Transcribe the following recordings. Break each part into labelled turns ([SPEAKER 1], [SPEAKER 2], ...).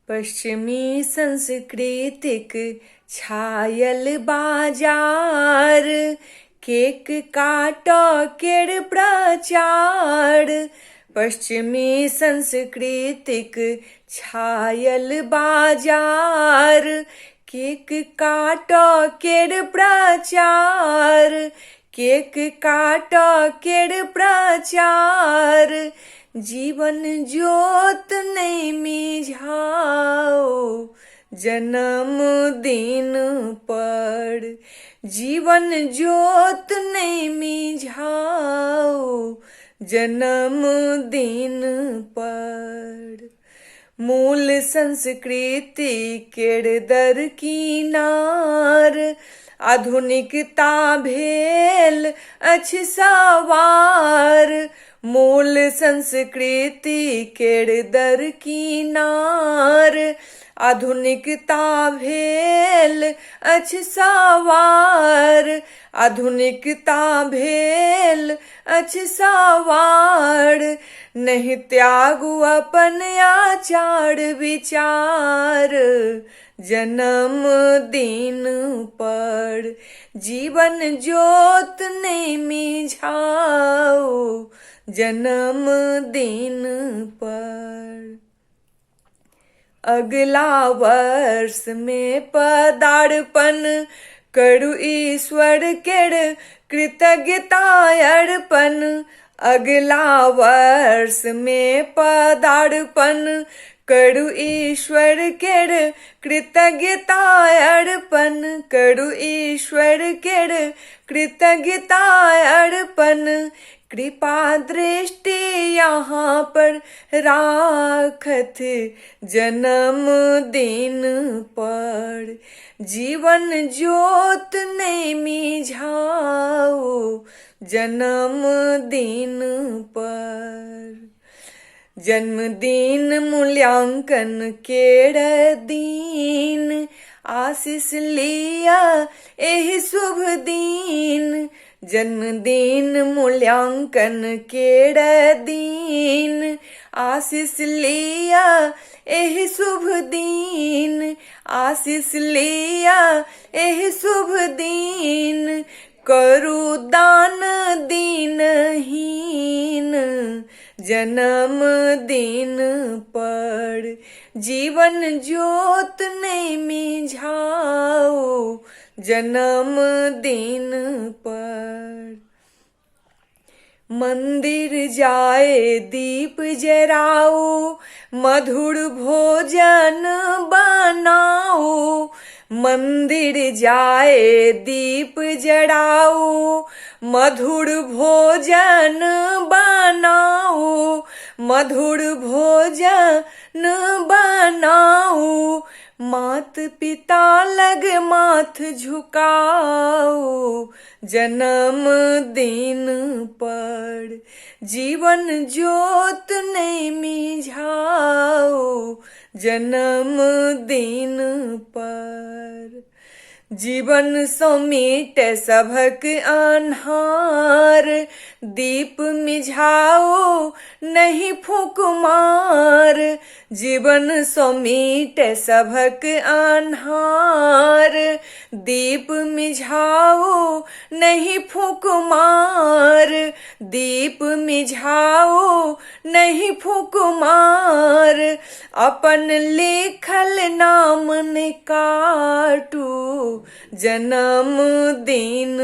[SPEAKER 1] पश्चिमी सांस्कृतिक छायल बाजार, केक काटो केर प्रचार। पश्चिमी सांस्कृतिक छायल बाजार, केक काटो केर प्रचार। केक काटो केर प्रचार, जीवन ज्योत नहीं मिझाओ जन्मदिन पर। जीवन ज्योत नहीं मिझाओ जन्मदिन पर। मूल संस्कृति केर दरकिनार, आधुनिकता भेल अछि सवार। मूल संस्कृति केर दरकिनार, आधुनिकता भेल अछि सवार। आधुनिकता भेल अछि सवार, नहीं त्यागू अपन आचार विचार जन्मदिन पर। जीवन ज्योत नहीं मिझाओ जन्मदिन पर। अगला वर्ष में पदार्पण करू ईश्वर केर कृतज्ञता अर्पण। अगला वर्ष में पदार्पण करू ईश्वर केर कृतज्ञता अर्पण। करू ईश्वर केर कृतज्ञता अर्पण। कृपा दृष्टि यहाँ पर राखत जन्मदिन पर। जीवन ज्योत नहीं मिझाओ जन्मदिन पर। जन्मदिन मूल्यांकन केर दिन, आशीष लिया एहि शुभ दिन। जन्मदिन मूल्यांकन केर दिन, आशीष लिया एहि शुभ दिन। आशीष लिया एहि शुभ दिन, करू दान दीनहीन जन्मदिन पर। जीवन ज्योत नहीं मिझाओ जन्मदिन पर। मंदिर जाए दीप जराओ, मधुर भोजन बनाओ। मंदिर जाए दीप जराओ, मधुर भोजन बनाओ। मधुर भोजन बनाओ, मात पिता लग माथ झुकाओ जन्मदिन पर। जीवन ज्योत नहीं मिझाओ जन्मदिन पर। जीवन समेट सभक अन्हार, दीप मिझाओ नहीं फूंक मार। जीवन समेट सभक अन्हार, दीप मिझाओ नहीं फूंक मार। दीप मिझाओ नहीं फूंक मार, अपन लिखल नाम ने काटू जन्मदिन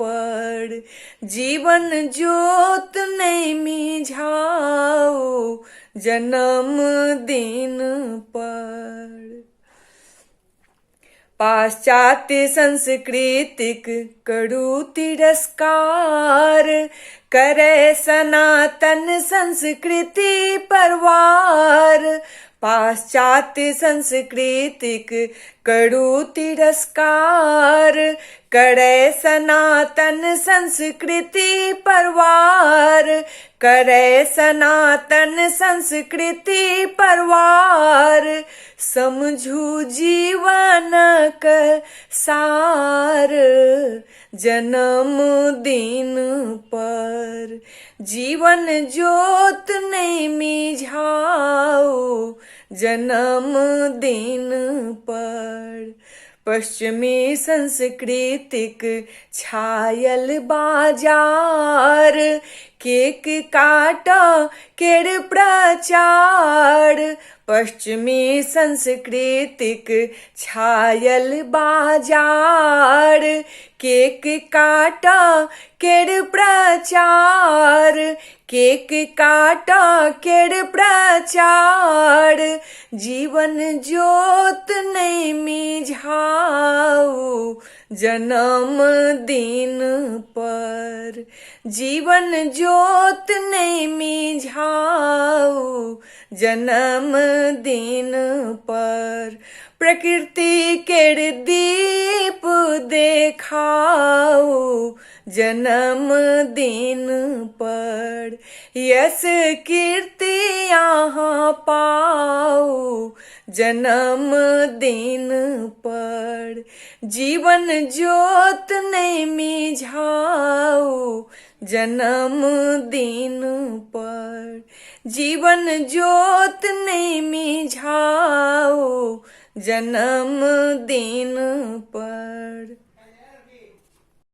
[SPEAKER 1] पर। जीवन ज्योत नहीं मिझाओ जन्मदिन पर। पाश्चात्य संस्कृतिक करू तिरस्कार, करे सनातन संस्कृति परवार। पाश्चात्य संस्कृतिक करू तिरस्कार, करे सनातन संस्कृति परवार। करे सनातन संस्कृति परवार। समझू जीवन का सार जन्म दिन पर। जीवन ज्योत नहीं मिझाओ जन्म दिन पर। पश्चिमी सांस्कृतिक छायल बाजार केक काटा केर प्रचार। पश्चिमी सांस्कृतिक छायल बाजार केक काटा केर प्रचार। केक काटा केर प्रचार। जीवन ज्योत नहीं मिझाओ जन्म दिन पर। जीवन ज्योत नहीं मिझाओ जन्म दिन पर। प्रकृति केर दीप देखाओ जन्म दिन पर। यश कीर्ति यहाँ पाओ जन्म दिन पर। जीवन ज्योत नहीं मिझाओ जन्म दिन पर। जीवन ज्योत नहीं मिझाओ जन्म दिन पर।